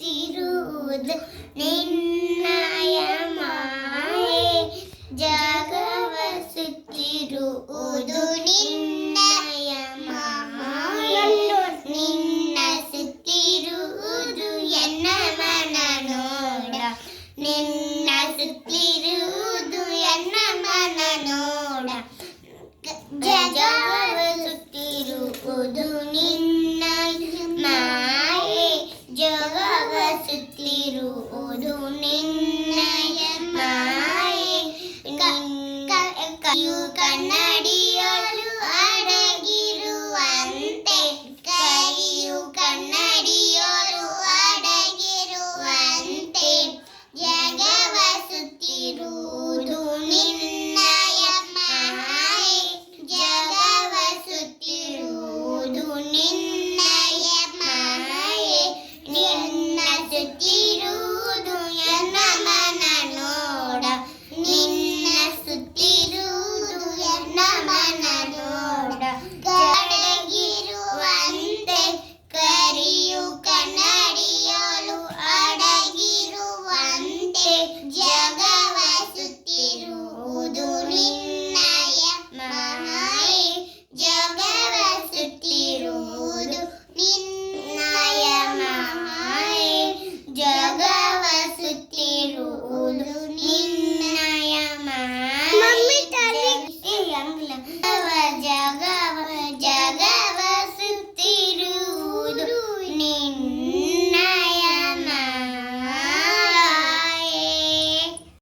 ಸುತ್ತಿರುವುದು ನಿನ್ನಯ ಮಾಯೆ ಜಗವ ಸುತ್ತಿರುವುದು ನಿನ್ನಯ ಮಾಯೆ ನಿನ್ನ ಸುತ್ತಿರುವುದು ಎನ್ನ ಮನ ನೋಡ ನಿನ್ನ ಸುತ್ತಿರುವುದು ಎನ್ನ ಮನ ನೋಡ ಜಗವ ಸುತ್ತಿರುವುದು ನಿನ್ನಯ ಮಾಯೆ ಜಗವ ಸುತ್ತಿರುವುದು ನಿನ್ನಯ ಮಾಯೆ ಕೈಯು ಕನ್ನಡಿಯೊಳು ಅಡಗಿರುವಂತೆ ಕೈಯು ಕನ್ನಡಿಯೊಳು ಅಡಗಿರುವಂತೆ ಜಗವ ಸುತ್ತಿರುವುದು ನಿನ್ನಯ ಮಾಯೆ ಜಗವ ಸುತ್ತಿರುವುದು ನಿನ್ನಯ ಮಾಯೆ ನಿನ್ನ ಸುತ್ತಿರುವುದು ಎನ್ನ ಮನ ನೋಡ ನಿನ್ನ ಸುತ್ತಿರುವುದು ಎನ್ನ ಮನ ನೋಡ ಅಡಗಿರುವಂತೆ ಕರಿಯು ಕನ್ನಡಿಯೊಳು ಅಡಗಿರುವಂತೆ ಜಗವ ಸುತ್ತಿರುವುದು ನಿನ್ನಯ ಮಾಯೆ ಜಗವ ಸುತ್ತಿರುವುದು ನಿನ್ನಯ ಮಾಯೆ ಜಗವ ಸುತ್ತಿರುವುದು ನಿನ್ನಯ ಮಾಯೆ ಜಗ